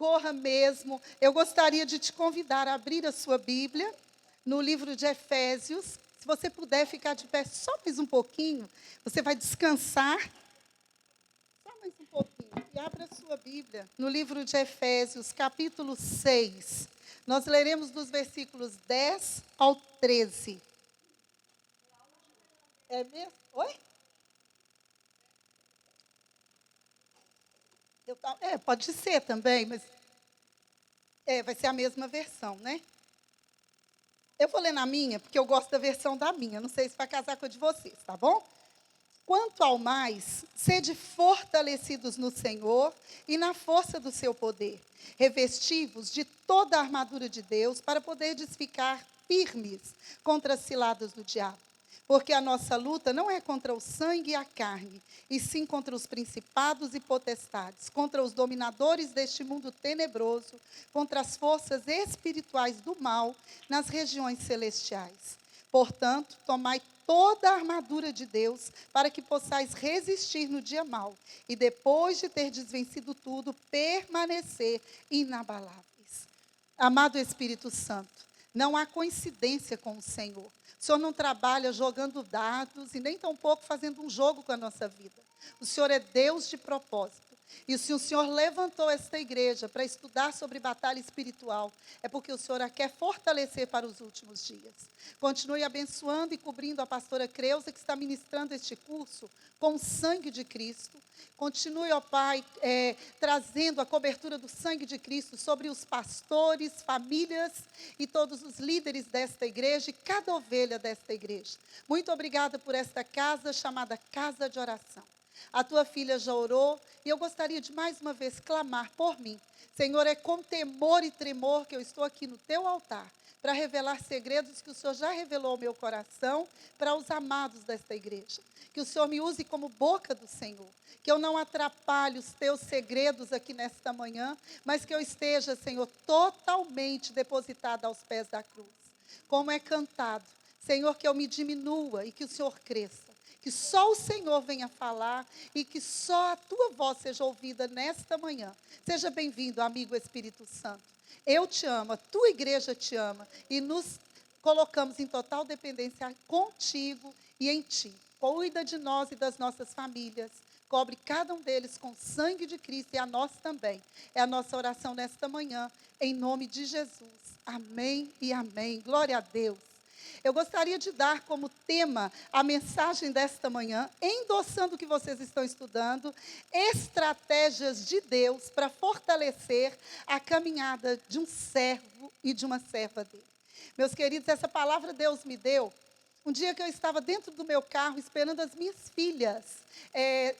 corra mesmo. Eu gostaria de te convidar a abrir a sua Bíblia no livro de Efésios. Se você puder ficar de pé só mais um pouquinho, você vai descansar. Só mais um pouquinho. E abra a sua Bíblia no livro de Efésios, capítulo 6. Nós leremos dos versículos 10 ao 13. É mesmo? Oi? Pode ser também, mas vai ser a mesma versão, né? Eu vou ler na minha, porque eu gosto da versão da minha. Não sei se vai casar com a de vocês, tá bom? Quanto ao mais, sede fortalecidos no Senhor e na força do seu poder, revestivos de toda a armadura de Deus, para poderdes ficar firmes contra as ciladas do diabo. Porque a nossa luta não é contra o sangue e a carne, e sim contra os principados e potestades, contra os dominadores deste mundo tenebroso, contra as forças espirituais do mal nas regiões celestiais. Portanto, tomai toda a armadura de Deus, para que possais resistir no dia mau, e depois de ter desvencido tudo, permanecer inabaláveis. Amado Espírito Santo, não há coincidência com o Senhor. O Senhor não trabalha jogando dados e nem tampouco fazendo um jogo com a nossa vida. O Senhor é Deus de propósito. E se o Senhor levantou esta igreja para estudar sobre batalha espiritual, é porque o Senhor a quer fortalecer para os últimos dias. Continue abençoando e cobrindo a pastora Creuza, que está ministrando este curso com o sangue de Cristo. Continue, ó Pai, trazendo a cobertura do sangue de Cristo sobre os pastores, famílias e todos os líderes desta igreja e cada ovelha desta igreja. Muito obrigada por esta casa chamada Casa de Oração. A tua filha já orou e eu gostaria de mais uma vez clamar por mim. Senhor, é com temor e tremor que eu estou aqui no teu altar para revelar segredos que o Senhor já revelou ao meu coração para os amados desta igreja. Que o Senhor me use como boca do Senhor, que eu não atrapalhe os teus segredos aqui nesta manhã, mas que eu esteja, Senhor, totalmente depositada aos pés da cruz. Como é cantado, Senhor, que eu me diminua e que o Senhor cresça. Que só o Senhor venha falar e que só a tua voz seja ouvida nesta manhã. Seja bem-vindo, amigo Espírito Santo. Eu te amo, a tua igreja te ama e nos colocamos em total dependência contigo e em ti. Cuida de nós e das nossas famílias. Cobre cada um deles com o sangue de Cristo e a nós também. É a nossa oração nesta manhã, em nome de Jesus. Amém e amém. Glória a Deus. Eu gostaria de dar como tema a mensagem desta manhã, endossando o que vocês estão estudando, estratégias de Deus para fortalecer a caminhada de um servo e de uma serva dele. Meus queridos, essa palavra Deus me deu um dia que eu estava dentro do meu carro esperando as minhas filhas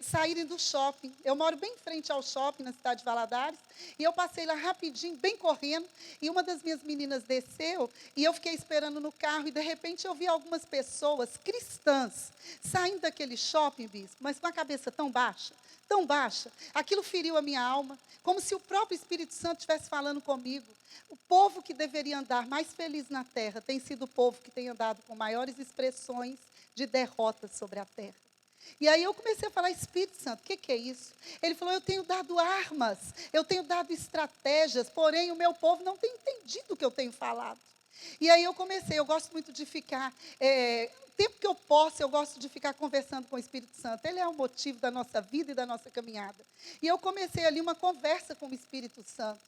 saírem do shopping. Eu moro bem em frente ao shopping, na cidade de Valadares, e eu passei lá rapidinho, bem correndo, e uma das minhas meninas desceu, e eu fiquei esperando no carro, e de repente eu vi algumas pessoas cristãs saindo daquele shopping, bispo, mas com a cabeça tão baixa, aquilo feriu a minha alma, como se o próprio Espírito Santo estivesse falando comigo. O povo que deveria andar mais feliz na terra tem sido o povo que tem andado com maiores expressões de derrota sobre a terra. E aí eu comecei a falar, Espírito Santo, o que é isso? Ele falou, eu tenho dado armas, eu tenho dado estratégias, porém o meu povo não tem entendido o que eu tenho falado. E aí eu gosto muito de ficar, tempo que eu posso, eu gosto de ficar conversando com o Espírito Santo. Ele é o motivo da nossa vida e da nossa caminhada. E eu comecei ali uma conversa com o Espírito Santo.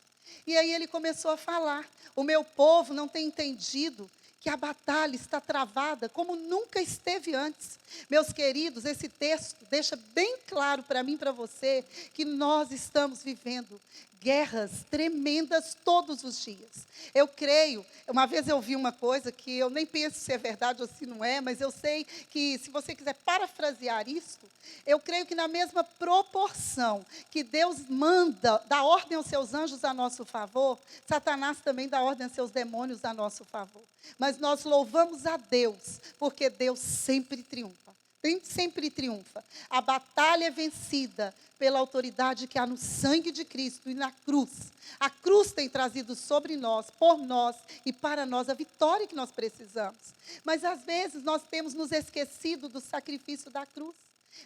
E aí ele começou a falar, o meu povo não tem entendido que a batalha está travada como nunca esteve antes. Meus queridos, esse texto deixa bem claro para mim e para você que nós estamos vivendo guerras tremendas todos os dias. Eu creio, uma vez eu vi uma coisa que eu nem penso se é verdade ou se não é, mas eu sei que se você quiser parafrasear isso, eu creio que na mesma proporção que Deus dá ordem aos seus anjos a nosso favor, Satanás também dá ordem aos seus demônios a nosso favor. Mas nós louvamos a Deus, porque Deus sempre triunfa. Sempre triunfa. A batalha é vencida pela autoridade que há no sangue de Cristo e na cruz. A cruz tem trazido sobre nós, por nós e para nós a vitória que nós precisamos. Mas às vezes nós temos nos esquecido do sacrifício da cruz.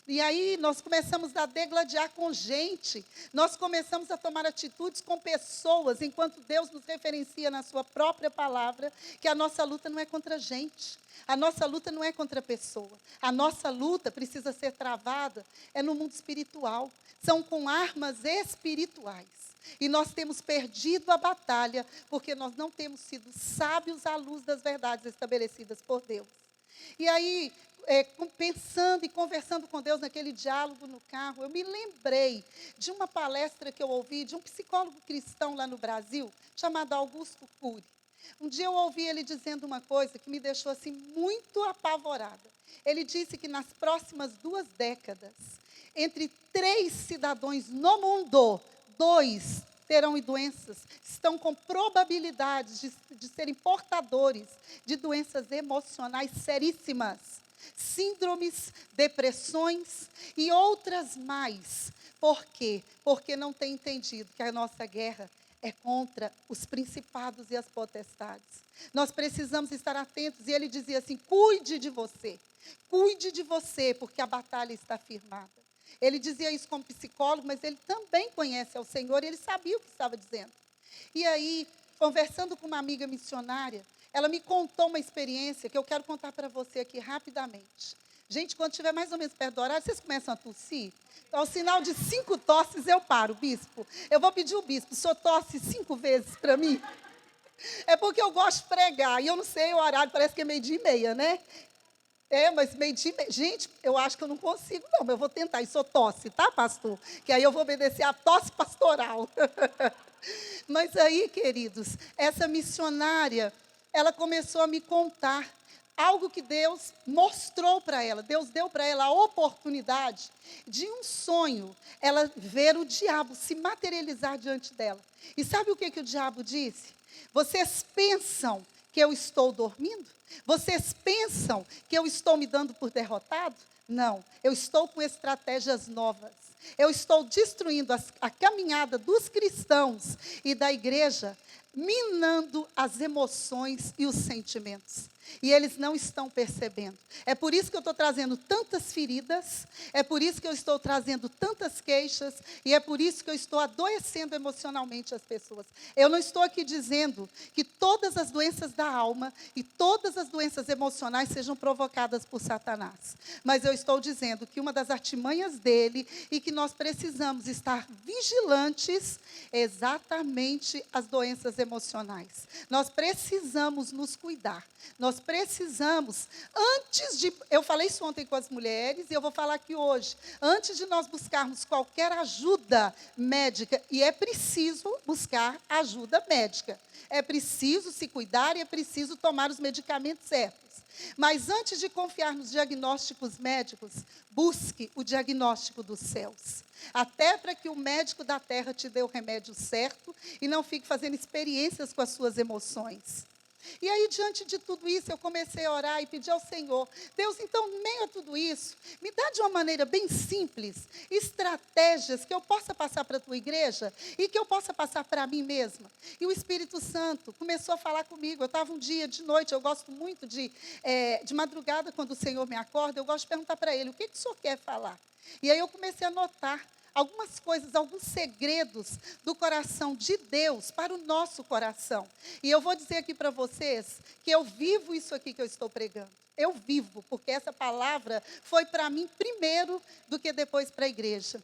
E aí nós começamos a degladiar com gente, nós começamos a tomar atitudes com pessoas, enquanto Deus nos referencia na sua própria palavra, que a nossa luta não é contra gente, a nossa luta não é contra pessoa, a nossa luta precisa ser travada, é no mundo espiritual, são com armas espirituais. E nós temos perdido a batalha, porque nós não temos sido sábios à luz das verdades estabelecidas por Deus. E aí, pensando e conversando com Deus naquele diálogo no carro, eu me lembrei de uma palestra que eu ouvi de um psicólogo cristão lá no Brasil, chamado Augusto Cury. Um dia eu ouvi ele dizendo uma coisa que me deixou assim muito apavorada. Ele disse que nas próximas 2 décadas, entre 3 cidadãos no mundo, 2 terão doenças, estão com probabilidades de serem portadores de doenças emocionais seríssimas, síndromes, depressões e outras mais. Por quê? Porque não tem entendido que a nossa guerra é contra os principados e as potestades. Nós precisamos estar atentos. E ele dizia assim, cuide de você, porque a batalha está firmada. Ele dizia isso como psicólogo, mas ele também conhece ao Senhor, e ele sabia o que estava dizendo. E aí, conversando com uma amiga missionária, ela me contou uma experiência que eu quero contar para você aqui rapidamente. Gente, quando estiver mais ou menos perto do horário, vocês começam a tossir? Então, ao sinal de 5 tosses, eu paro, bispo. Eu vou pedir o bispo, o senhor tosse 5 vezes para mim? É porque eu gosto de pregar, e eu não sei o horário, parece que é 12:30, né? Mas 12:30, gente, eu acho que eu não consigo, não, mas eu vou tentar. Isso tosse, tá, pastor? Que aí eu vou obedecer a tosse pastoral. Mas aí, queridos, essa missionária, ela começou a me contar algo que Deus mostrou para ela. Deus deu para ela a oportunidade de um sonho, ela ver o diabo se materializar diante dela. E sabe o que o diabo disse? Vocês pensam que eu estou dormindo? Vocês pensam que eu estou me dando por derrotado? Não, eu estou com estratégias novas. Eu estou destruindo a caminhada dos cristãos e da igreja, minando as emoções e os sentimentos. E eles não estão percebendo. É por isso que eu estou trazendo tantas feridas, é por isso que eu estou trazendo tantas queixas, e é por isso que eu estou adoecendo emocionalmente as pessoas. Eu não estou aqui dizendo que todas as doenças da alma e todas as doenças emocionais sejam provocadas por Satanás. Mas eu estou dizendo que uma das artimanhas dele e que nós precisamos estar vigilantes é exatamente as doenças emocionais. Nós precisamos nos cuidar. Nós precisamos, eu falei isso ontem com as mulheres e eu vou falar aqui hoje, antes de nós buscarmos qualquer ajuda médica, e é preciso buscar ajuda médica, é preciso se cuidar e é preciso tomar os medicamentos certos. Mas antes de confiar nos diagnósticos médicos, busque o diagnóstico dos céus. Até para que o médico da terra te dê o remédio certo e não fique fazendo experiências com as suas emoções. E aí, diante de tudo isso, eu comecei a orar e pedir ao Senhor, Deus, então, em meio a tudo isso, me dá de uma maneira bem simples, estratégias que eu possa passar para a tua igreja e que eu possa passar para mim mesma. E o Espírito Santo começou a falar comigo. Eu estava um dia de noite, eu gosto muito de madrugada, quando o Senhor me acorda, eu gosto de perguntar para Ele, o que o Senhor quer falar? E aí eu comecei a notar algumas coisas, alguns segredos do coração de Deus para o nosso coração. E eu vou dizer aqui para vocês que eu vivo isso aqui que eu estou pregando. Eu vivo, porque essa palavra foi para mim primeiro do que depois para a igreja.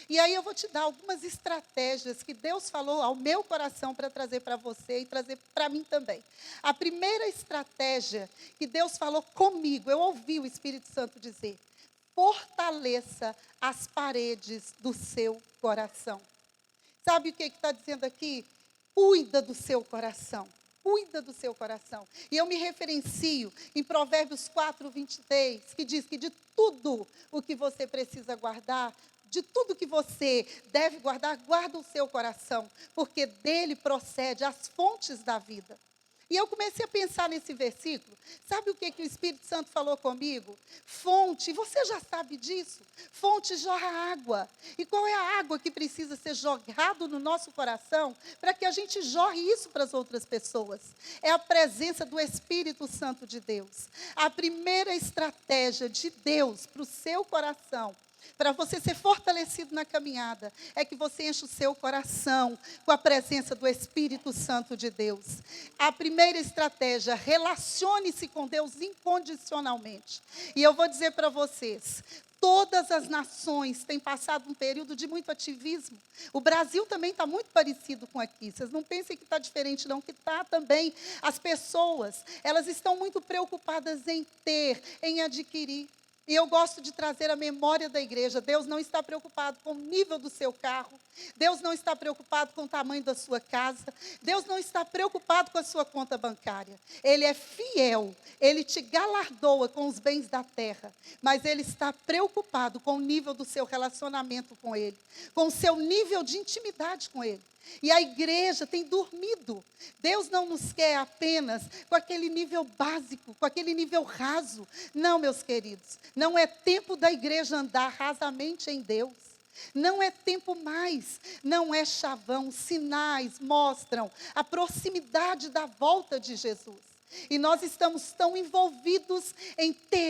E aí eu vou te dar algumas estratégias que Deus falou ao meu coração para trazer para você e trazer para mim também. A primeira estratégia que Deus falou comigo, eu ouvi o Espírito Santo dizer: fortaleça as paredes do seu coração. Sabe o que está dizendo aqui? Cuida do seu coração. Cuida do seu coração. E eu me referencio em Provérbios 4:23, que diz que de tudo o que você precisa guardar, de tudo que você deve guardar, guarda o seu coração, porque dele procede as fontes da vida. E eu comecei a pensar nesse versículo. Sabe o que o Espírito Santo falou comigo? Fonte, você já sabe disso? Fonte jorra água. E qual é a água que precisa ser jogada no nosso coração para que a gente jorre isso para as outras pessoas? É a presença do Espírito Santo de Deus. A primeira estratégia de Deus para o seu coração, para você ser fortalecido na caminhada, é que você enche o seu coração com a presença do Espírito Santo de Deus. A primeira estratégia, relacione-se com Deus incondicionalmente. E eu vou dizer para vocês, todas as nações têm passado um período de muito ativismo. O Brasil também está muito parecido com aqui. Vocês não pensem que está diferente, não, que está também. As pessoas, elas estão muito preocupadas em ter, em adquirir. E eu gosto de trazer a memória da igreja. Deus não está preocupado com o nível do seu carro. Deus não está preocupado com o tamanho da sua casa. Deus não está preocupado com a sua conta bancária. Ele é fiel. Ele te galardoa com os bens da terra. Mas Ele está preocupado com o nível do seu relacionamento com Ele. Com o seu nível de intimidade com Ele. E a igreja tem dormido. Deus não nos quer apenas com aquele nível básico, com aquele nível raso. Não, meus queridos, não é tempo da igreja andar rasamente em Deus. Não é tempo mais, não é chavão. Sinais mostram a proximidade da volta de Jesus. E nós estamos tão envolvidos em ter.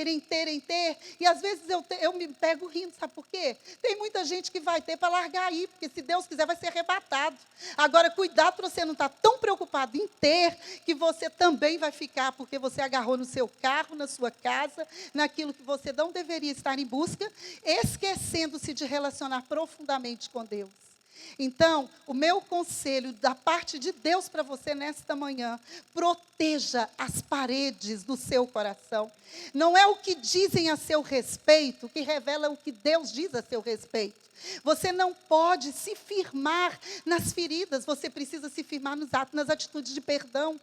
E às vezes eu me pego rindo, sabe por quê? Tem muita gente que vai ter para largar aí, porque se Deus quiser vai ser arrebatado. Agora, cuidado para você não estar tão preocupado em ter, que você também vai ficar, porque você agarrou no seu carro, na sua casa, naquilo que você não deveria estar em busca, esquecendo-se de relacionar profundamente com Deus. Então, o meu conselho da parte de Deus para você nesta manhã, proteja as paredes do seu coração. Não é o que dizem a seu respeito que revela o que Deus diz a seu respeito. Você não pode se firmar nas feridas, você precisa se firmar nos atos, nas atitudes de perdão.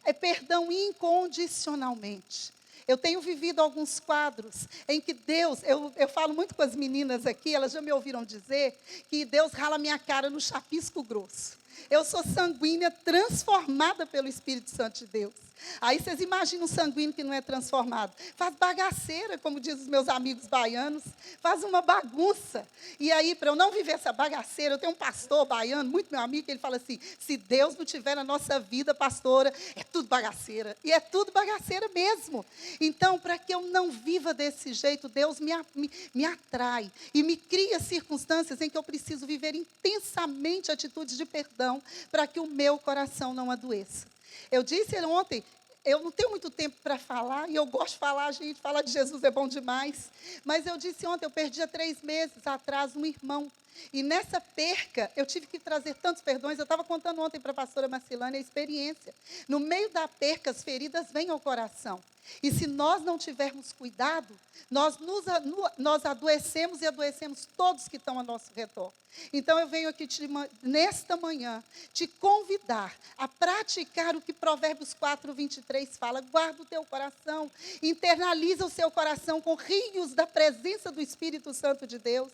É perdão incondicionalmente. Eu tenho vivido alguns quadros em que Deus, eu falo muito com as meninas aqui, elas já me ouviram dizer que Deus rala minha cara no chapisco grosso. Eu sou sanguínea transformada pelo Espírito Santo de Deus. Aí vocês imaginam um sanguíneo que não é transformado. Faz bagaceira, como dizem os meus amigos baianos. Faz uma bagunça. E aí, para eu não viver essa bagaceira, eu tenho um pastor baiano, muito meu amigo, que ele fala assim, se Deus não tiver na nossa vida, pastora, é tudo bagaceira. E é tudo bagaceira mesmo. Então, para que eu não viva desse jeito, Deus me atrai. E me cria circunstâncias em que eu preciso viver intensamente atitudes de perdão, para que o meu coração não adoeça. Eu disse ontem, eu não tenho muito tempo para falar, e eu gosto de falar, gente, falar de Jesus é bom demais. Mas eu disse ontem, eu perdi há 3 meses atrás um irmão. E nessa perca, eu tive que trazer tantos perdões. Eu estava contando ontem para a pastora Marcilane a experiência. No meio da perca, as feridas vêm ao coração. E se nós não tivermos cuidado, nós adoecemos e adoecemos todos que estão ao nosso redor. Então eu venho aqui nesta manhã te convidar a praticar o que Provérbios 4:23 fala. Guarda o teu coração, internaliza o seu coração com rios da presença do Espírito Santo de Deus.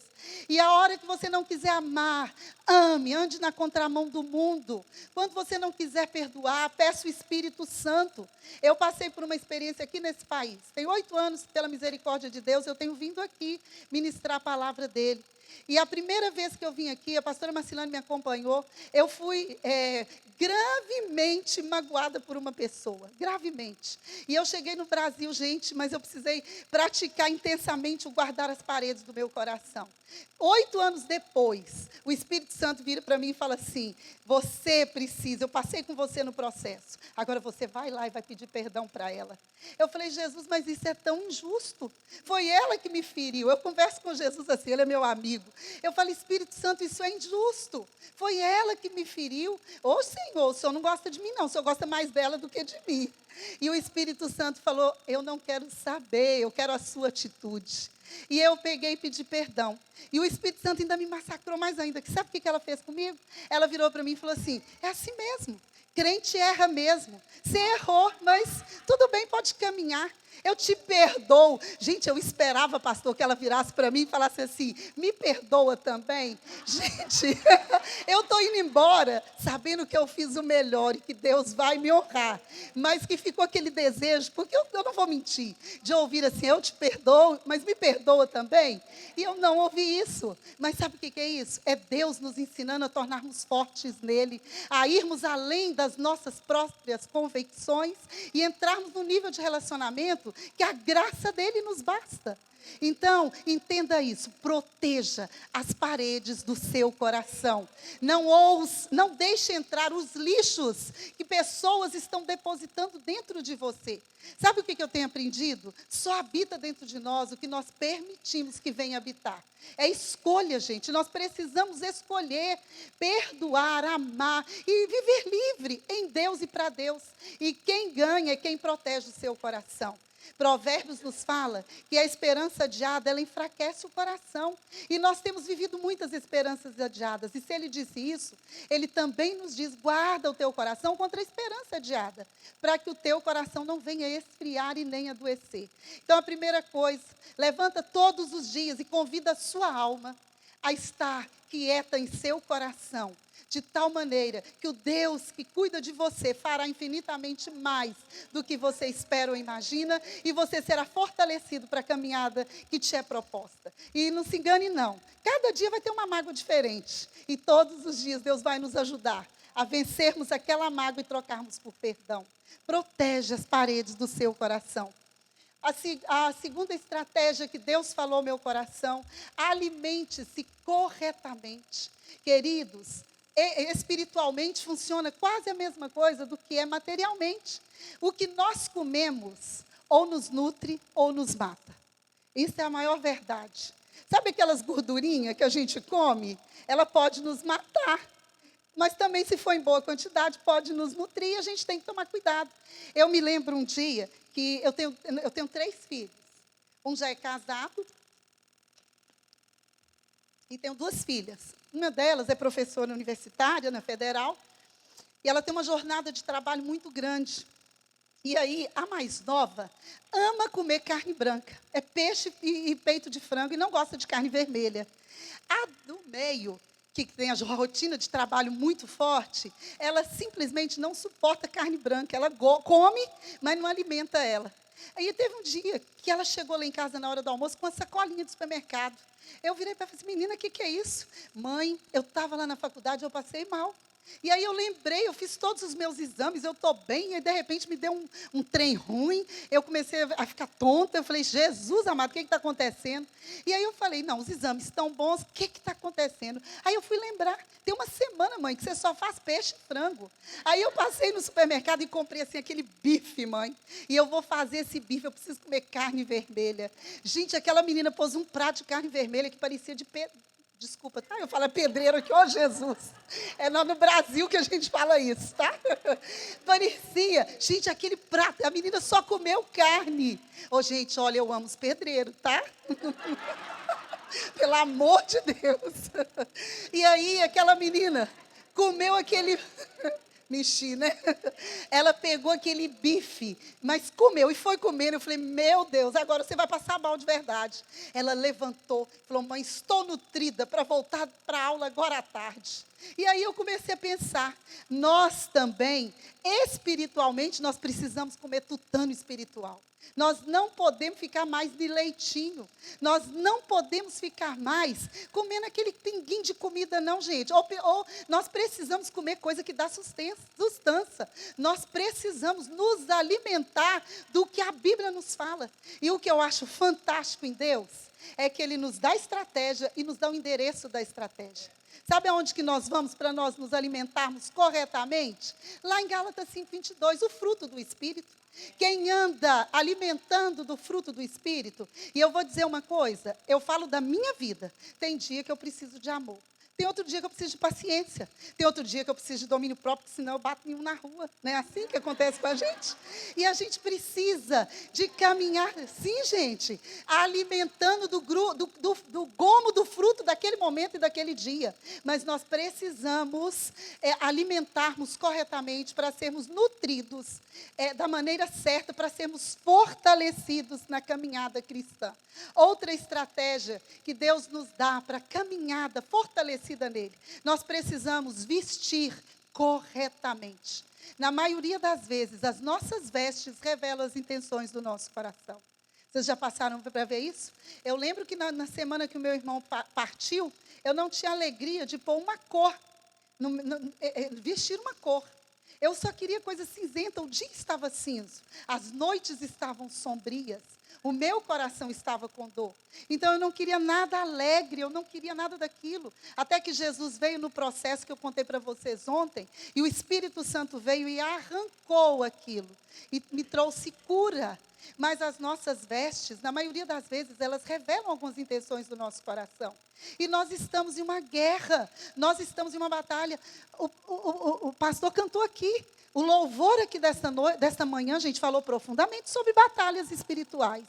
E a hora que você não quiser amar, ame, ande na contramão do mundo. Quando você não quiser perdoar, peça o Espírito Santo. Eu passei por uma experiência aqui nesse país. Tem 8 anos, pela misericórdia de Deus, eu tenho vindo aqui ministrar a palavra dele. E a primeira vez que eu vim aqui, a pastora Marcilane me acompanhou, eu fui gravemente magoada por uma pessoa, gravemente. E eu cheguei no Brasil, gente, mas eu precisei praticar intensamente o guardar as paredes do meu coração. 8 anos depois, o Espírito Santo vira para mim e fala assim, você precisa, eu passei com você no processo, agora você vai lá e vai pedir perdão para ela. Eu falei, Jesus, mas isso é tão injusto. Foi ela que me feriu. Eu converso com Jesus assim, ele é meu amigo. Eu falei, Espírito Santo, isso é injusto. Foi ela que me feriu. Ô Senhor, o Senhor não gosta de mim não, o Senhor gosta mais dela do que de mim. E o Espírito Santo falou, eu não quero saber, eu quero a sua atitude. E eu peguei e pedi perdão. E o Espírito Santo ainda me massacrou mais ainda. Sabe o que ela fez comigo? Ela virou para mim e falou assim, é assim mesmo. Crente erra mesmo. Você errou, mas tudo bem, pode caminhar. Eu te perdoo. Gente, eu esperava, pastor, que ela virasse para mim e falasse assim: me perdoa também. Gente, eu estou indo embora sabendo que eu fiz o melhor e que Deus vai me honrar. Mas que ficou aquele desejo, porque eu não vou mentir, de ouvir assim: eu te perdoo, mas me perdoa também. E eu não ouvi isso. Mas sabe o que é isso? É Deus nos ensinando a tornarmos fortes nele, a irmos além das nossas próprias convicções e entrarmos no nível de relacionamento que a graça dele nos basta. Então, entenda isso, proteja as paredes do seu coração. Não deixe entrar os lixos que pessoas estão depositando dentro de você. Sabe o que eu tenho aprendido? Só habita dentro de nós o que nós permitimos que venha habitar. É escolha, gente. Nós precisamos escolher, perdoar, amar e viver livre em Deus e para Deus. E quem ganha é quem protege o seu coração. Provérbios nos fala que a esperança adiada, ela enfraquece o coração. E nós temos vivido muitas esperanças adiadas. E se ele disse isso, ele também nos diz: guarda o teu coração contra a esperança adiada, para que o teu coração não venha esfriar e nem adoecer. Então, a primeira coisa, levanta todos os dias e convida a sua alma a estar quieta em seu coração, de tal maneira que o Deus que cuida de você fará infinitamente mais do que você espera ou imagina, e você será fortalecido para a caminhada que te é proposta. E não se engane não, cada dia vai ter uma mágoa diferente, e todos os dias Deus vai nos ajudar a vencermos aquela mágoa e trocarmos por perdão. Protege as paredes do seu coração. A segunda estratégia que Deus falou ao meu coração: alimente-se corretamente. Queridos, espiritualmente funciona quase a mesma coisa do que é materialmente. O que nós comemos ou nos nutre ou nos mata. Isso é a maior verdade. Sabe aquelas gordurinhas que a gente come? Ela pode nos matar, mas também, se for em boa quantidade, pode nos nutrir, e a gente tem que tomar cuidado. Eu me lembro um dia que eu tenho 3 filhos. Um já é casado e tenho 2 filhas. Uma delas é professora universitária na Federal, e ela tem uma jornada de trabalho muito grande. E aí, a mais nova ama comer carne branca. É peixe e peito de frango, e não gosta de carne vermelha. A do meio, que tem a rotina de trabalho muito forte, ela simplesmente não suporta carne branca. Ela come, mas não alimenta ela. Aí teve um dia que ela chegou lá em casa na hora do almoço com uma sacolinha de supermercado. Eu virei para ela e falei: menina, o que é isso? Mãe, eu estava lá na faculdade, eu passei mal. E aí eu lembrei, eu fiz todos os meus exames, eu estou bem, e de repente me deu um trem ruim, eu comecei a ficar tonta, eu falei: Jesus amado, o que está acontecendo? E aí eu falei: não, os exames estão bons, o que está acontecendo? Aí eu fui lembrar: tem uma semana, mãe, que você só faz peixe e frango. Aí eu passei no supermercado e comprei assim aquele bife, mãe, e eu vou fazer esse bife, eu preciso comer carne vermelha. Gente, aquela menina pôs um prato de carne vermelha que parecia de desculpa, tá? Eu falo pedreiro aqui, ó Jesus. É no Brasil que a gente fala isso, tá? Parecia, gente, aquele prato, a menina só comeu carne. Ô, gente, olha, eu amo os pedreiros, tá? Pelo amor de Deus. E aí, aquela menina comeu aquele... Mexi, né? Ela pegou aquele bife, mas comeu e foi comendo. Eu falei: meu Deus, agora você vai passar mal de verdade. Ela levantou, falou: mãe, estou nutrida para voltar para a aula agora à tarde. E aí eu comecei a pensar: nós também, espiritualmente, nós precisamos comer tutano espiritual. Nós não podemos ficar mais de leitinho. Nós não podemos ficar mais comendo aquele pinguinho de comida, não, gente. Ou nós precisamos comer coisa que dá sustância. Nós precisamos nos alimentar do que a Bíblia nos fala. E o que eu acho fantástico em Deus é que Ele nos dá estratégia e nos dá o endereço da estratégia. Sabe aonde que nós vamos para nós nos alimentarmos corretamente? Lá em Gálatas 5:22, o fruto do Espírito. Quem anda alimentando do fruto do Espírito, e eu vou dizer uma coisa, eu falo da minha vida, tem dia que eu preciso de amor, Tem outro dia que eu preciso de paciência. Tem outro dia que eu preciso de domínio próprio, porque senão eu bato nenhum na rua. Não é assim que acontece com a gente? E a gente precisa de caminhar, sim, gente, alimentando do gomo do fruto daquele momento e daquele dia. Mas nós precisamos alimentarmos corretamente para sermos nutridos da maneira certa, para sermos fortalecidos na caminhada cristã. Outra estratégia que Deus nos dá para a caminhada fortalecida nele, nós precisamos vestir corretamente. Na maioria das vezes, as nossas vestes revelam as intenções do nosso coração. Vocês já passaram para ver isso? Eu lembro que na semana que o meu irmão partiu, eu não tinha alegria de pôr uma cor, vestir uma cor. Eu só queria coisa cinzenta, o dia estava cinza, as noites estavam sombrias, o meu coração estava com dor. Então eu não queria nada alegre, eu não queria nada daquilo. Até que Jesus veio no processo que eu contei para vocês ontem, e o Espírito Santo veio e arrancou aquilo, e me trouxe cura. Mas as nossas vestes, na maioria das vezes, elas revelam algumas intenções do nosso coração. E nós estamos em uma guerra, nós estamos em uma batalha. O pastor cantou aqui. O louvor aqui desta manhã, a gente falou profundamente sobre batalhas espirituais.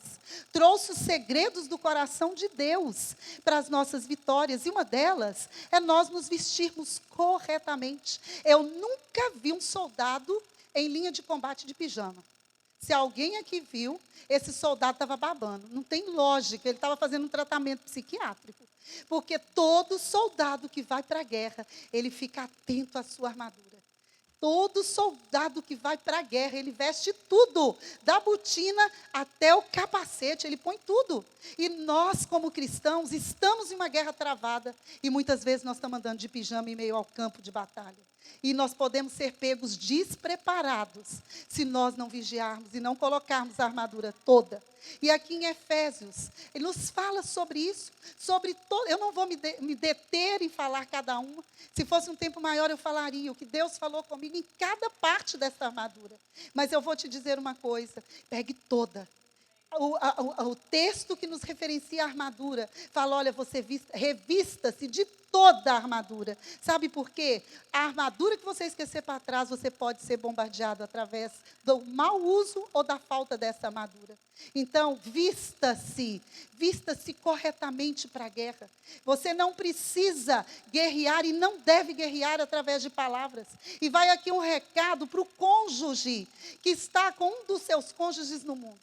Trouxe os segredos do coração de Deus para as nossas vitórias. E uma delas é nós nos vestirmos corretamente. Eu nunca vi um soldado em linha de combate de pijama. Se alguém aqui viu, esse soldado estava babando. Não tem lógica, ele estava fazendo um tratamento psiquiátrico. Porque todo soldado que vai para a guerra, ele fica atento à sua armadura. Todo soldado que vai para a guerra, ele veste tudo, da botina até o capacete, ele põe tudo. E nós, como cristãos, estamos em uma guerra travada, e muitas vezes nós estamos andando de pijama em meio ao campo de batalha. E nós podemos ser pegos despreparados, se nós não vigiarmos e não colocarmos a armadura toda. E aqui em Efésios, ele nos fala sobre isso, eu não vou me deter em falar cada uma. Se fosse um tempo maior, eu falaria o que Deus falou comigo em cada parte dessa armadura. Mas eu vou te dizer uma coisa, pegue toda. O texto que nos referencia a armadura fala, olha, você revista-se de toda a armadura. Sabe por quê? A armadura que você esquecer para trás, você pode ser bombardeado através do mau uso ou da falta dessa armadura. Então, vista-se corretamente para a guerra. Você não precisa guerrear e não deve guerrear através de palavras. E vai aqui um recado para o cônjuge que está com um dos seus cônjuges no mundo.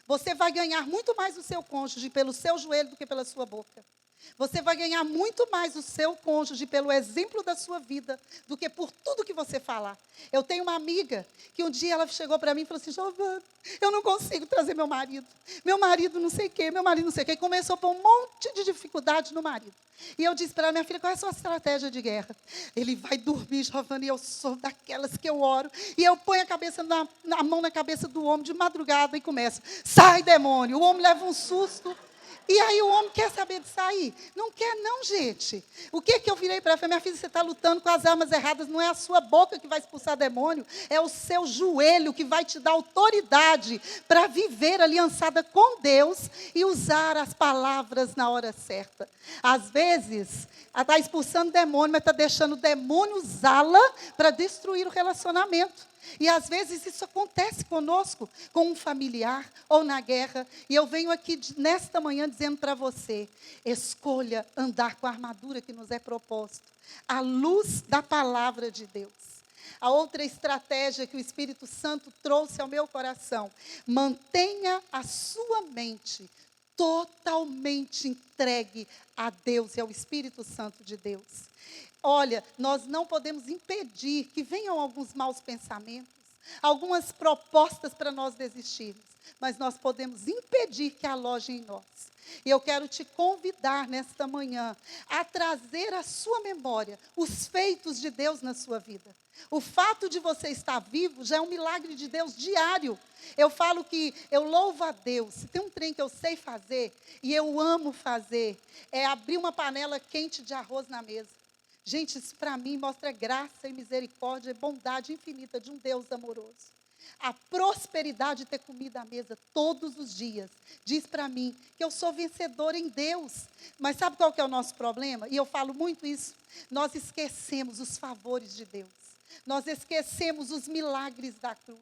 Você vai ganhar muito mais o seu cônjuge pelo seu joelho do que pela sua boca. Você vai ganhar muito mais o seu cônjuge pelo exemplo da sua vida do que por tudo que você falar. Eu tenho uma amiga que um dia ela chegou para mim e falou assim, Giovana, eu não consigo trazer meu marido. Meu marido não sei o quê, meu marido não sei o quê. E começou a pôr um monte de dificuldade no marido. E eu disse para ela, minha filha, qual é a sua estratégia de guerra? Ele vai dormir, Giovana, e eu sou daquelas que eu oro. E eu ponho a mão na cabeça do homem de madrugada e começo, sai demônio. O homem leva um susto. E aí o homem quer saber de sair? Não quer não, gente. O que eu virei para ela? Falei, minha filha, você está lutando com as armas erradas. Não é a sua boca que vai expulsar demônio. É o seu joelho que vai te dar autoridade para viver aliançada com Deus e usar as palavras na hora certa. Às vezes, ela está expulsando demônio, mas está deixando o demônio usá-la para destruir o relacionamento. E às vezes isso acontece conosco, com um familiar ou na guerra. E eu venho aqui nesta manhã dizendo para você, escolha andar com a armadura que nos é proposto, à luz da palavra de Deus. A outra estratégia que o Espírito Santo trouxe ao meu coração, mantenha a sua mente totalmente entregue a Deus e ao Espírito Santo de Deus. Olha, nós não podemos impedir que venham alguns maus pensamentos, algumas propostas para nós desistirmos, mas nós podemos impedir que alojem em nós. E eu quero te convidar nesta manhã a trazer à sua memória os feitos de Deus na sua vida. O fato de você estar vivo já é um milagre de Deus diário. Eu falo que eu louvo a Deus. Se tem um trem que eu sei fazer, e eu amo fazer, é abrir uma panela quente de arroz na mesa. Gente, isso para mim mostra graça e misericórdia e bondade infinita de um Deus amoroso. A prosperidade de ter comida à mesa todos os dias. Diz para mim que eu sou vencedor em Deus. Mas sabe qual que é o nosso problema? E eu falo muito isso. Nós esquecemos os favores de Deus. Nós esquecemos os milagres da cruz.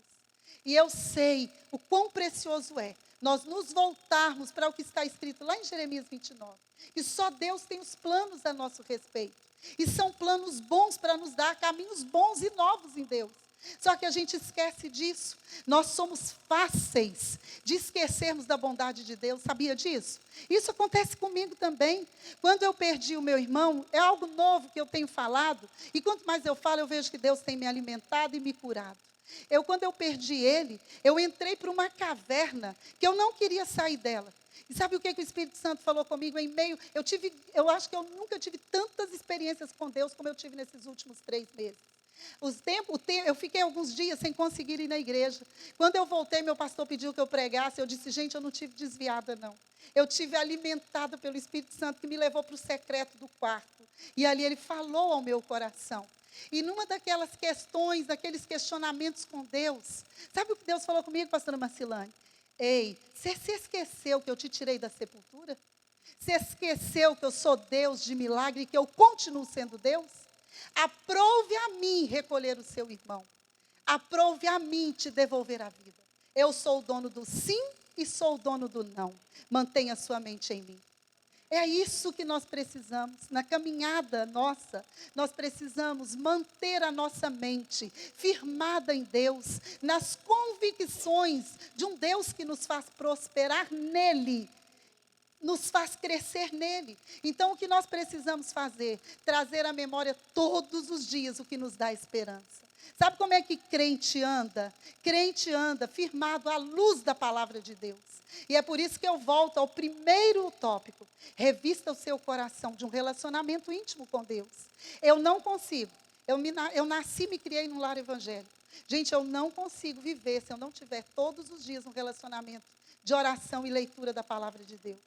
E eu sei o quão precioso é nós nos voltarmos para o que está escrito lá em Jeremias 29. E só Deus tem os planos a nosso respeito. E são planos bons para nos dar caminhos bons e novos em Deus. Só que a gente esquece disso. Nós somos fáceis de esquecermos da bondade de Deus. Sabia disso? Isso acontece comigo também. Quando eu perdi o meu irmão, é algo novo que eu tenho falado. E quanto mais eu falo, eu vejo que Deus tem me alimentado e me curado. Quando eu perdi ele, eu entrei para uma caverna que eu não queria sair dela. E sabe o que o Espírito Santo falou comigo em meio? Eu acho que eu nunca tive tantas experiências com Deus como eu tive nesses últimos 3 meses. Eu fiquei alguns dias sem conseguir ir na igreja. Quando eu voltei, meu pastor pediu que eu pregasse. Eu disse, gente, eu não tive desviada, não. Eu tive alimentada pelo Espírito Santo, que me levou para o secreto do quarto. E ali ele falou ao meu coração. E numa daquelas questões, daqueles questionamentos com Deus, sabe o que Deus falou comigo, pastora Marcilane? Ei, você se esqueceu que eu te tirei da sepultura? Você esqueceu que eu sou Deus de milagre e que eu continuo sendo Deus? Aprove a mim recolher o seu irmão. Aprove a mim te devolver a vida. Eu sou o dono do sim e sou o dono do não. Mantenha sua mente em mim. É isso que nós precisamos. Na caminhada nossa, nós precisamos manter a nossa mente firmada em Deus, nas convicções de um Deus que nos faz prosperar nele, nos faz crescer nele. Então, o que nós precisamos fazer? Trazer à memória todos os dias o que nos dá esperança. Sabe como é que crente anda? Crente anda firmado à luz da palavra de Deus. E é por isso que eu volto ao primeiro tópico. Revista o seu coração de um relacionamento íntimo com Deus. Eu não consigo. Eu nasci e me criei num lar evangélico. Gente, eu não consigo viver se eu não tiver todos os dias um relacionamento de oração e leitura da palavra de Deus.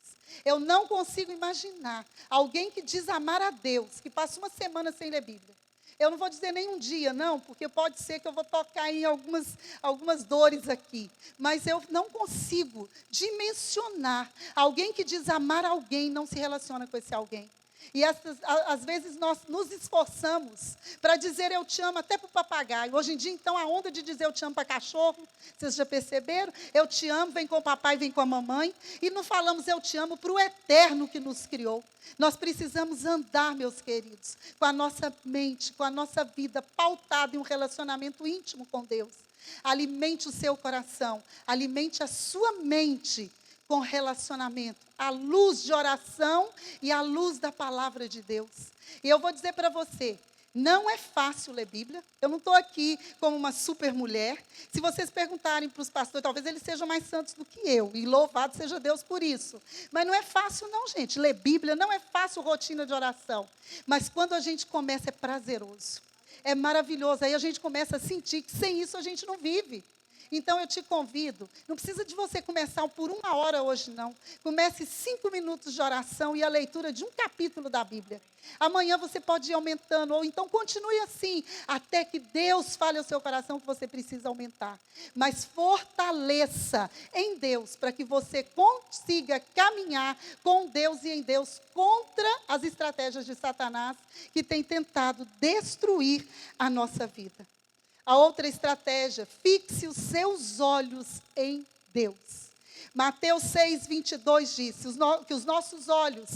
Eu não consigo imaginar alguém que diz amar a Deus, que passa uma semana sem ler Bíblia. Eu não vou dizer nem um dia, não, porque pode ser que eu vou tocar em algumas dores aqui. Mas eu não consigo dimensionar alguém que diz amar alguém, não se relaciona com esse alguém. E às vezes nós nos esforçamos para dizer eu te amo até para o papagaio. Hoje em dia, então, a onda de dizer eu te amo para cachorro, vocês já perceberam? Eu te amo, vem com o papai, vem com a mamãe. E não falamos eu te amo para o eterno que nos criou. Nós precisamos andar, meus queridos, com a nossa mente, com a nossa vida pautada em um relacionamento íntimo com Deus. Alimente o seu coração, alimente a sua mente com relacionamento, à luz de oração e à luz da palavra de Deus. E eu vou dizer para você, não é fácil ler Bíblia. Eu não estou aqui como uma super mulher. Se vocês perguntarem para os pastores, talvez eles sejam mais santos do que eu. E louvado seja Deus por isso. Mas não é fácil não, gente. Ler Bíblia não é fácil, rotina de oração. Mas quando a gente começa, é prazeroso. É maravilhoso. Aí a gente começa a sentir que sem isso a gente não vive. Então, eu te convido, não precisa de você começar por 1 hora hoje, não. Comece 5 minutos de oração e a leitura de um capítulo da Bíblia. Amanhã você pode ir aumentando, ou então continue assim, até que Deus fale ao seu coração que você precisa aumentar. Mas fortaleça em Deus, para que você consiga caminhar com Deus e em Deus contra as estratégias de Satanás, que tem tentado destruir a nossa vida. A outra estratégia, fixe os seus olhos em Deus. Mateus 6, 22 diz que os nossos olhos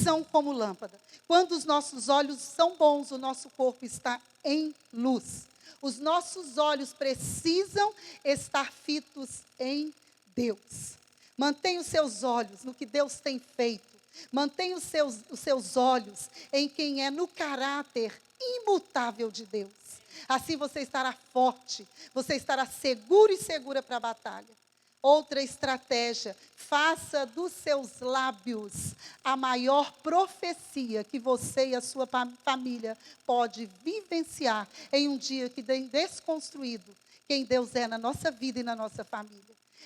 são como lâmpada. Quando os nossos olhos são bons, o nosso corpo está em luz. Os nossos olhos precisam estar fitos em Deus. Mantenha os seus olhos no que Deus tem feito. Mantenha os seus olhos em quem é no caráter imutável de Deus. Assim você estará forte, você estará seguro e segura para a batalha. Outra estratégia, faça dos seus lábios a maior profecia que você e a sua família pode vivenciar em um dia que tem desconstruído quem Deus é na nossa vida e na nossa família.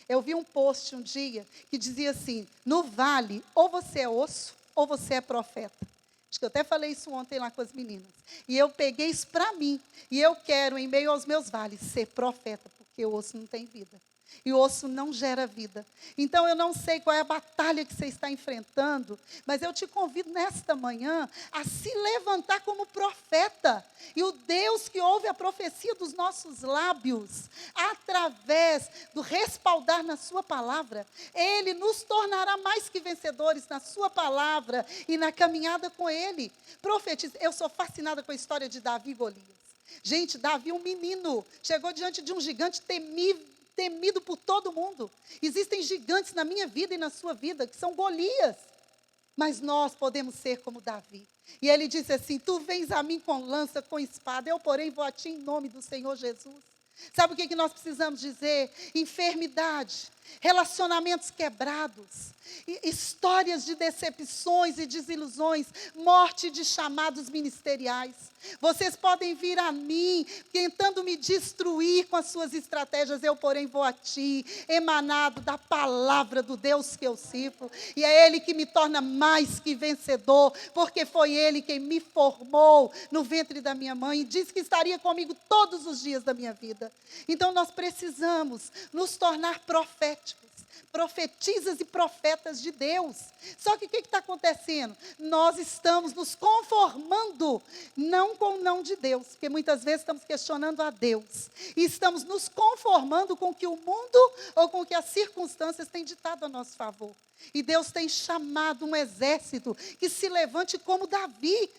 Eu vi um post um dia que dizia assim, no vale, ou você é osso, ou você é profeta. Acho que eu até falei isso ontem lá com as meninas. E eu peguei isso para mim. E eu quero, em meio aos meus vales, ser profeta. Porque porque o osso não tem vida. E o osso não gera vida. Então, eu não sei qual é a batalha que você está enfrentando, mas eu te convido nesta manhã a se levantar como profeta. E o Deus que ouve a profecia dos nossos lábios, através do respaldar na sua palavra, Ele nos tornará mais que vencedores na sua palavra e na caminhada com Ele. Profetiza. Eu sou fascinada com a história de Davi e Golias. Gente, Davi, um menino, chegou diante de um gigante temido por todo mundo. Existem gigantes na minha vida e na sua vida, que são Golias. Mas nós podemos ser como Davi. E ele disse assim: tu vens a mim com lança, com espada, eu porém vou a ti em nome do Senhor Jesus. Sabe o que nós precisamos dizer? Enfermidade, relacionamentos quebrados, histórias de decepções e desilusões, morte de chamados ministeriais. Vocês podem vir a mim, tentando me destruir com as suas estratégias, eu porém vou a ti, emanado da palavra do Deus que eu sirvo, e é Ele que me torna mais que vencedor, porque foi Ele quem me formou no ventre da minha mãe, e disse que estaria comigo todos os dias da minha vida. Então nós precisamos nos tornar proféticos, profetisas e profetas de Deus. Só que o que está acontecendo? Nós estamos nos conformando, não com o não de Deus, porque muitas vezes estamos questionando a Deus, e estamos nos conformando com o que o mundo ou com o que as circunstâncias têm ditado a nosso favor. E Deus tem chamado um exército que se levante como Davi,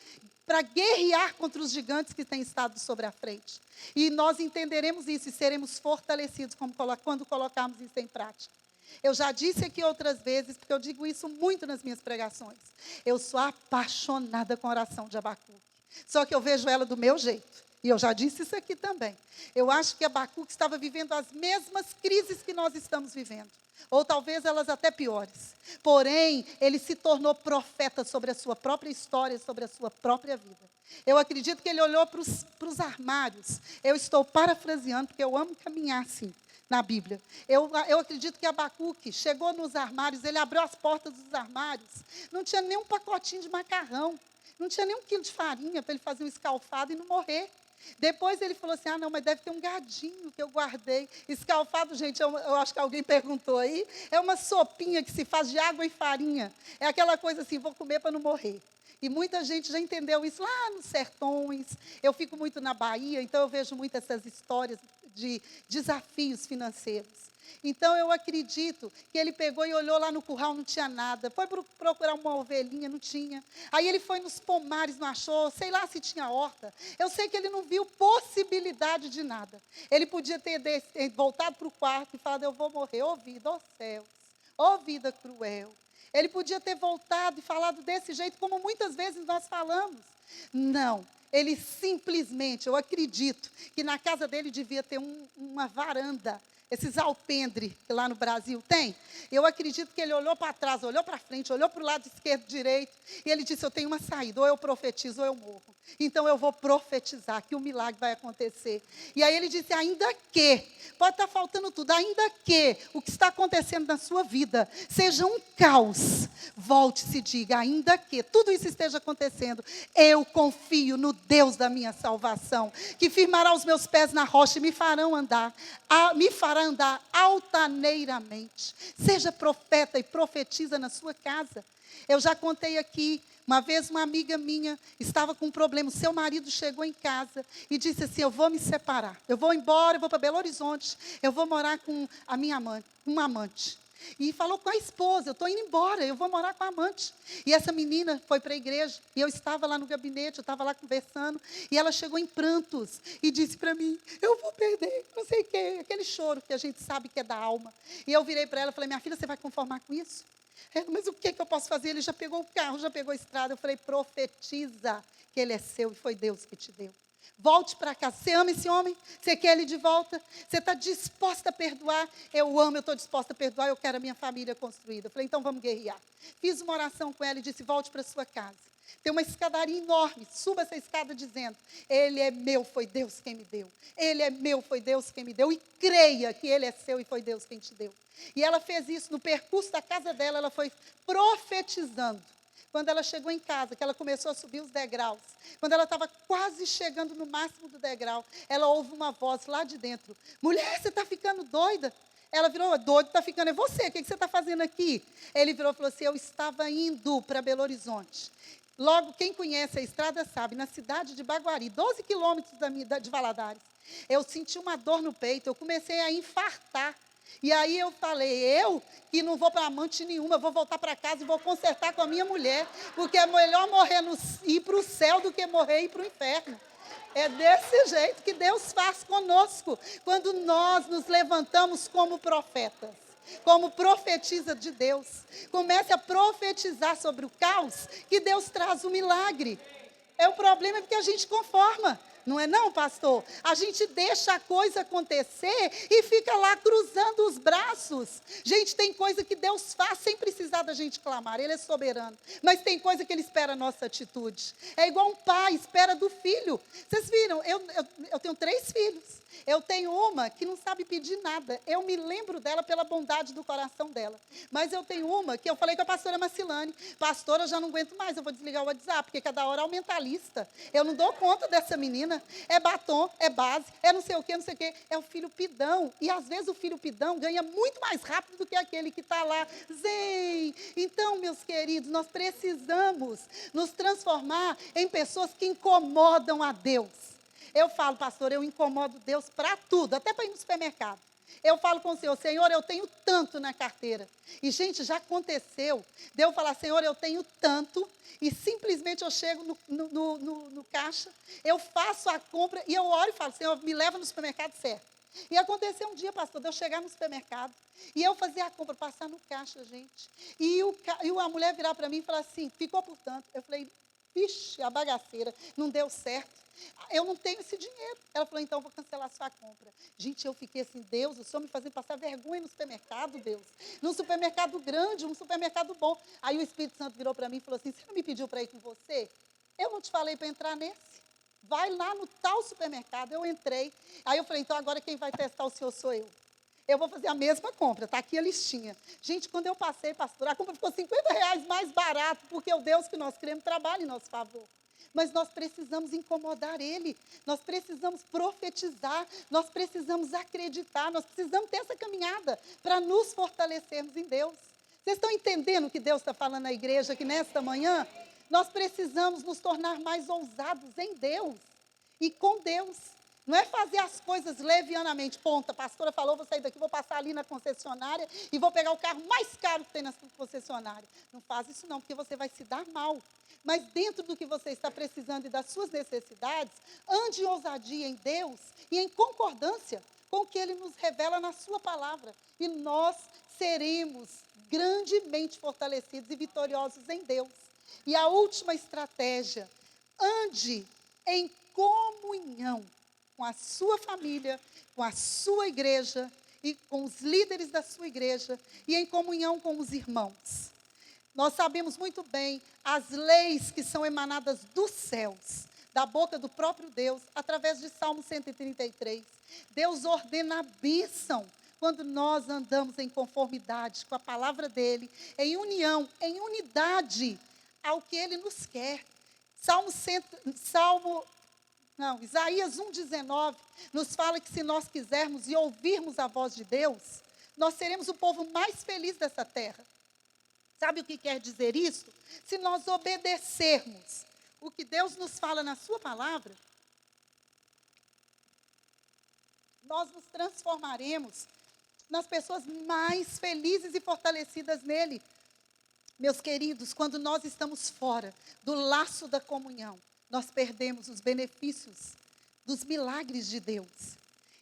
para guerrear contra os gigantes que têm estado sobre a frente. E nós entenderemos isso e seremos fortalecidos quando colocarmos isso em prática. Eu já disse aqui outras vezes, porque eu digo isso muito nas minhas pregações. Eu sou apaixonada com a oração de Abacuque. Só que eu vejo ela do meu jeito. E eu já disse isso aqui também. Eu acho que Abacuque estava vivendo as mesmas crises que nós estamos vivendo. Ou talvez elas até piores. Porém, ele se tornou profeta sobre a sua própria história, sobre a sua própria vida. Eu acredito que ele olhou para os armários. Eu estou parafraseando, porque eu amo caminhar assim na Bíblia. Eu acredito que Abacuque chegou nos armários, ele abriu as portas dos armários. Não tinha nem um pacotinho de macarrão. Não tinha nem 1 quilo de farinha para ele fazer um escalfado e não morrer. Depois ele falou assim: não, mas deve ter um gadinho que eu guardei. Escalfado, gente, eu acho que alguém perguntou aí. É uma sopinha que se faz de água e farinha. É aquela coisa assim, vou comer para não morrer. E muita gente já entendeu isso lá nos sertões. Eu fico muito na Bahia, então eu vejo muito essas histórias de desafios financeiros. Então, eu acredito que ele pegou e olhou lá no curral, não tinha nada. Foi procurar uma ovelhinha, não tinha. Aí ele foi nos pomares, não achou. Sei lá se tinha horta. Eu sei que ele não viu possibilidade de nada. Ele podia ter voltado para o quarto e falado: eu vou morrer. Ô vida, ó céus, ó vida cruel. Ele podia ter voltado e falado desse jeito, como muitas vezes nós falamos. Não. Ele simplesmente, eu acredito, que na casa dele devia ter uma varanda. Esses alpendre que lá no Brasil tem. Eu acredito que ele olhou para trás, olhou para frente, olhou para o lado esquerdo, direito. E ele disse: eu tenho uma saída, ou eu profetizo ou eu morro. Então eu vou profetizar que o milagre vai acontecer. E aí ele disse: ainda que, pode estar faltando tudo, ainda que o que está acontecendo na sua vida seja um caos, volte-se e diga: ainda que tudo isso esteja acontecendo, eu confio no Deus da minha salvação, que firmará os meus pés na rocha e me fará andar altaneiramente. Seja profeta e profetiza na sua casa. Eu já contei aqui, uma vez uma amiga minha estava com um problema. O seu marido chegou em casa e disse assim: eu vou me separar, eu vou embora, eu vou para Belo Horizonte, eu vou morar com a minha amante, uma amante. E falou com a esposa: eu estou indo embora, eu vou morar com a amante. E essa menina foi para a igreja, e eu estava lá no gabinete, eu estava lá conversando, e ela chegou em prantos, e disse para mim: eu vou perder, não sei o quê, aquele choro que a gente sabe que é da alma. E eu virei para ela e falei: minha filha, você vai conformar com isso? Ela: mas o que eu posso fazer? Ele já pegou o carro, já pegou a estrada. Eu falei: profetiza que ele é seu e foi Deus que te deu. Volte para casa. Você ama esse homem? Você quer ele de volta? Você está disposta a perdoar? Eu amo, eu estou disposta a perdoar, eu quero a minha família construída. Eu falei: então vamos guerrear. Fiz uma oração com ela e disse: volte para sua casa. Tem uma escadaria enorme, suba essa escada dizendo: ele é meu, foi Deus quem me deu. Ele é meu, foi Deus quem me deu. E creia que ele é seu e foi Deus quem te deu. E ela fez isso no percurso da casa dela, ela foi profetizando Quando ela chegou em casa, que ela começou a subir os degraus, quando ela estava quase chegando no máximo do degrau, ela ouve uma voz lá de dentro: mulher, você está ficando doida? Ela virou: doido está ficando, é você, o que você está fazendo aqui? Ele virou e falou assim: eu estava indo para Belo Horizonte. Logo, quem conhece a estrada sabe, na cidade de Baguari, 12 quilômetros de Valadares, eu senti uma dor no peito, eu comecei a infartar. E aí eu falei: eu que não vou para amante nenhuma, vou voltar para casa e vou consertar com a minha mulher, porque é melhor morrer ir para o céu do que morrer e ir para o inferno. É desse jeito que Deus faz conosco, quando nós nos levantamos como profetas, como profetiza de Deus. Comece a profetizar sobre o caos, que Deus traz o milagre. O problema é porque a gente conforma. Não é não, pastor? A gente deixa a coisa acontecer e fica lá cruzando os braços. Gente, tem coisa que Deus faz sem precisar da gente clamar. Ele é soberano. Mas tem coisa que Ele espera a nossa atitude. É igual um pai espera do filho. Vocês viram? Eu tenho 3 filhos. Eu tenho uma que não sabe pedir nada. Eu me lembro dela pela bondade do coração dela. Mas eu tenho uma que eu falei com a pastora Marcilane: pastora, eu já não aguento mais, eu vou desligar o WhatsApp, porque cada hora aumenta a lista. Eu não dou conta dessa menina. É batom, é base, é não sei o quê, não sei o quê. É o filho pidão. E às vezes o filho pidão ganha muito mais rápido do que aquele que está lá. Zen. Então, meus queridos, nós precisamos nos transformar em pessoas que incomodam a Deus. Eu falo: pastor, eu incomodo Deus para tudo, até para ir no supermercado. Eu falo com o Senhor: Senhor, eu tenho tanto na carteira. E, gente, já aconteceu de eu falar: Senhor, eu tenho tanto, e simplesmente eu chego no caixa, eu faço a compra, e eu oro e falo: Senhor, me leva no supermercado certo. E aconteceu um dia, pastor, de eu chegar no supermercado, e eu fazer a compra, passar no caixa, gente. E a mulher virar para mim e falar assim: ficou por tanto. Eu falei: vixe, a bagaceira, não deu certo. Eu não tenho esse dinheiro. Ela falou: então eu vou cancelar a sua compra. Gente, eu fiquei assim: Deus, o Senhor me fazendo passar vergonha no supermercado, Deus. Num supermercado grande, um supermercado bom. Aí o Espírito Santo virou para mim e falou assim: você não me pediu para ir com você? Eu não te falei para entrar nesse? Vai lá no tal supermercado. Eu entrei. Aí eu falei: então agora quem vai testar o Senhor sou eu. Eu vou fazer a mesma compra, está aqui a listinha. Gente, quando eu passei, pastor, a compra ficou R$ 50 mais barato, porque o Deus que nós cremos trabalha em nosso favor. Mas nós precisamos incomodar Ele, nós precisamos profetizar, nós precisamos acreditar, nós precisamos ter essa caminhada para nos fortalecermos em Deus. Vocês estão entendendo o que Deus está falando na igreja aqui nesta manhã? Nós precisamos nos tornar mais ousados em Deus e com Deus. Não é fazer as coisas levianamente. Ponta, a pastora falou: vou sair daqui, vou passar ali na concessionária e vou pegar o carro mais caro que tem na concessionária. Não faz isso não, porque você vai se dar mal. Mas dentro do que você está precisando e das suas necessidades, ande em ousadia em Deus e em concordância com o que Ele nos revela na sua palavra. E nós seremos grandemente fortalecidos e vitoriosos em Deus. E a última estratégia: ande em comunhão com a sua família, com a sua igreja e com os líderes da sua igreja e em comunhão com os irmãos. Nós sabemos muito bem as leis que são emanadas dos céus, da boca do próprio Deus, através de Salmo 133. Deus ordena a bênção quando nós andamos em conformidade com a palavra dEle, em união, em unidade ao que Ele nos quer. Isaías 1,19 nos fala que se nós quisermos e ouvirmos a voz de Deus, nós seremos o povo mais feliz dessa terra. Sabe o que quer dizer isso? Se nós obedecermos o que Deus nos fala na sua palavra, nós nos transformaremos nas pessoas mais felizes e fortalecidas nele. Meus queridos, quando nós estamos fora do laço da comunhão, nós perdemos os benefícios dos milagres de Deus.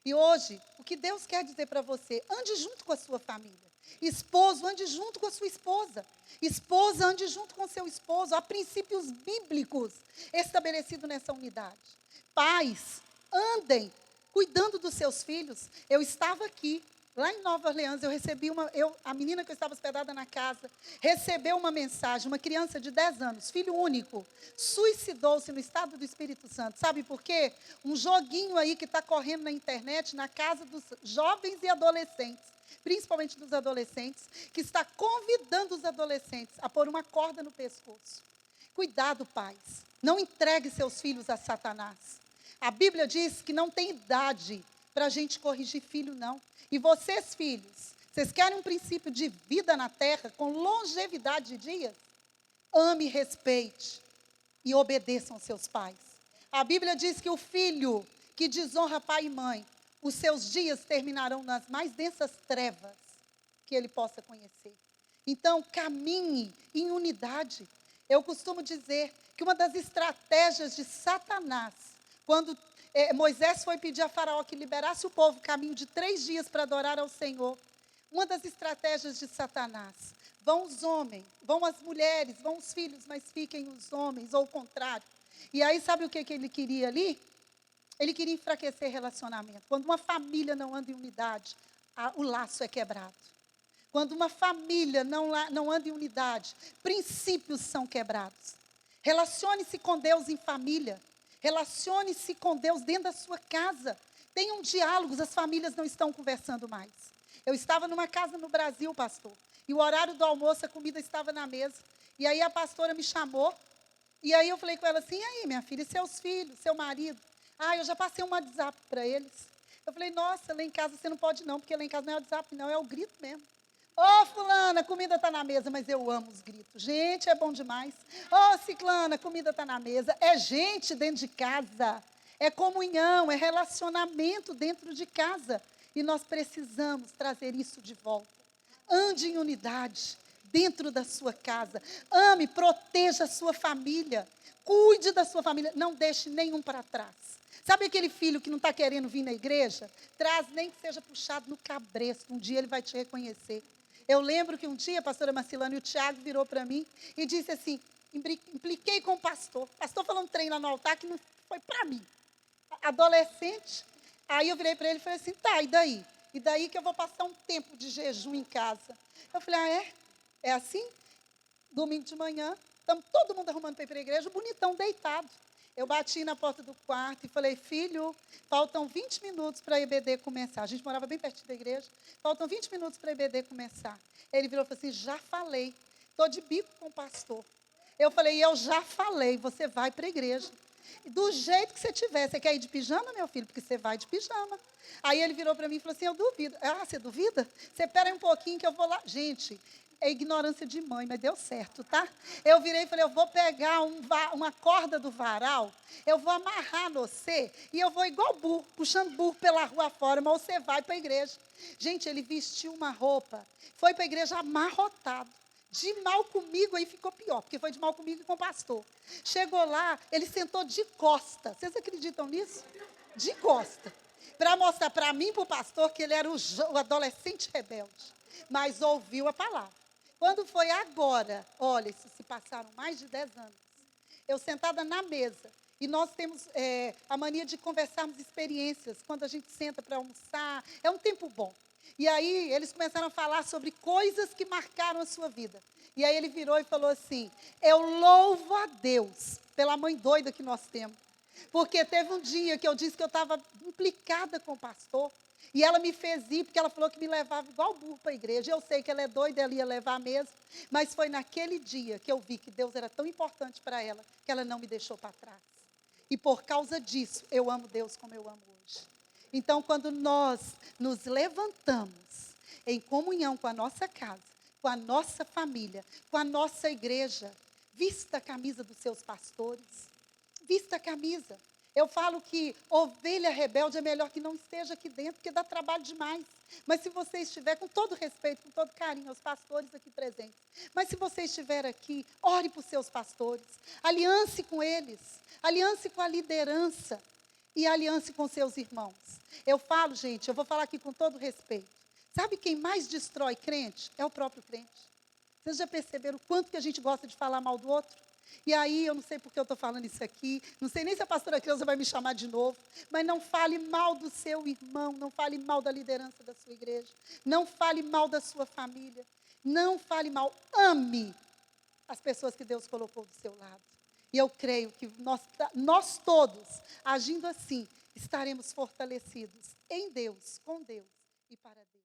E hoje, o que Deus quer dizer para você: ande junto com a sua família. Esposo, ande junto com a sua esposa. Esposa, ande junto com seu esposo. Há princípios bíblicos estabelecidos nessa unidade. Pais, andem cuidando dos seus filhos. Eu estava aqui, Lá em Nova Orleans, eu recebi a menina que eu estava hospedada na casa, recebeu uma mensagem, uma criança de 10 anos, filho único, suicidou-se no estado do Espírito Santo. Sabe por quê? Um joguinho aí que está correndo na internet, na casa dos jovens e adolescentes, principalmente dos adolescentes, que está convidando os adolescentes a pôr uma corda no pescoço. Cuidado, pais. Não entregue seus filhos a Satanás. A Bíblia diz que não tem idade para a gente corrigir filho, não. E vocês, filhos, vocês querem um princípio de vida na terra, com longevidade de dias? Ame, respeite e obedeçam aos seus pais. A Bíblia diz que o filho que desonra pai e mãe, os seus dias terminarão nas mais densas trevas que ele possa conhecer. Então, caminhe em unidade. Eu costumo dizer que uma das estratégias de Satanás, quando Moisés foi pedir a Faraó que liberasse o povo caminho de 3 dias para adorar ao Senhor. Uma das estratégias de Satanás, vão os homens, vão as mulheres, vão os filhos, mas fiquem os homens, ou o contrário. E aí sabe o que ele queria ali? Ele queria enfraquecer relacionamento. Quando uma família não anda em unidade, o laço é quebrado. Quando uma família não anda em unidade, princípios são quebrados. Relacione-se com Deus em família. Relacione-se com Deus dentro da sua casa. Tenham diálogos, as famílias não estão conversando mais. Eu estava numa casa no Brasil, pastor, e o horário do almoço, a comida estava na mesa. E aí a pastora me chamou, e aí eu falei com ela assim, e aí, minha filha, e seus filhos, seu marido? Eu já passei um WhatsApp para eles. Eu falei, nossa, lá em casa você não pode não, porque lá em casa não é WhatsApp não, é o grito mesmo. Ô, fulana, a comida está na mesa, mas eu amo os gritos. Gente, é bom demais. Ô, ciclana, a comida está na mesa. É gente dentro de casa. É comunhão, é relacionamento dentro de casa. E nós precisamos trazer isso de volta. Ande em unidade dentro da sua casa. Ame, proteja a sua família. Cuide da sua família. Não deixe nenhum para trás. Sabe aquele filho que não está querendo vir na igreja? Traz nem que seja puxado no cabresto. Um dia ele vai te reconhecer. Eu lembro que um dia a pastora Marcilane e o Tiago virou para mim e disse assim, impliquei com o pastor. O pastor falou um trem lá no altar que não foi para mim. Adolescente. Aí eu virei para ele e falei assim, tá, e daí? E daí que eu vou passar um tempo de jejum em casa. Eu falei, é? É assim? Domingo de manhã, estamos todo mundo arrumando para ir para a igreja, o bonitão deitado. Eu bati na porta do quarto e falei, filho, faltam 20 minutos para a EBD começar. A gente morava bem pertinho da igreja. Faltam 20 minutos para a EBD começar. Ele virou e falou assim, já falei, estou de bico com o pastor. Eu falei, eu já falei, você vai para a igreja. Do jeito que você tiver, você quer ir de pijama, meu filho? Porque você vai de pijama. Aí ele virou para mim e falou assim, eu duvido. Você duvida? Você espera aí um pouquinho que eu vou lá. Gente, é ignorância de mãe, mas deu certo, tá? Eu virei e falei, eu vou pegar uma corda do varal, eu vou amarrar você, e eu vou igual burro, puxando burro pela rua fora, mas você vai para a igreja. Gente, ele vestiu uma roupa, foi para a igreja amarrotado. De mal comigo, aí ficou pior, porque foi de mal comigo e com o pastor. Chegou lá, ele sentou de costa. Vocês acreditam nisso? De costa. Para mostrar para mim e para o pastor que ele era o adolescente rebelde. Mas ouviu a palavra. Quando foi agora, olha, isso se passaram mais de 10 anos. Eu sentada na mesa, e nós temos a mania de conversarmos experiências, quando a gente senta para almoçar, é um tempo bom. E aí eles começaram a falar sobre coisas que marcaram a sua vida. E aí ele virou e falou assim, eu louvo a Deus pela mãe doida que nós temos. Porque teve um dia que eu disse que eu estava implicada com o pastor, e ela me fez ir, porque ela falou que me levava igual burro para a igreja. Eu sei que ela é doida, ela ia levar mesmo. Mas foi naquele dia que eu vi que Deus era tão importante para ela, que ela não me deixou para trás. E por causa disso, eu amo Deus como eu amo hoje. Então, quando nós nos levantamos em comunhão com a nossa casa, com a nossa família, com a nossa igreja, vista a camisa dos seus pastores. Vista a camisa. Eu falo que ovelha rebelde é melhor que não esteja aqui dentro, porque dá trabalho demais. Mas se você estiver, com todo respeito, com todo carinho aos pastores aqui presentes, mas se você estiver aqui, ore por seus pastores, aliance com eles, aliance com a liderança e aliance com seus irmãos. Eu falo, gente, eu vou falar aqui com todo respeito. Sabe quem mais destrói crente? É o próprio crente. Vocês já perceberam o quanto que a gente gosta de falar mal do outro? E aí, eu não sei porque eu estou falando isso aqui, não sei nem se a pastora Creuza vai me chamar de novo, mas não fale mal do seu irmão, não fale mal da liderança da sua igreja, não fale mal da sua família, não fale mal, ame as pessoas que Deus colocou do seu lado. E eu creio que nós todos, agindo assim, estaremos fortalecidos em Deus, com Deus e para Deus.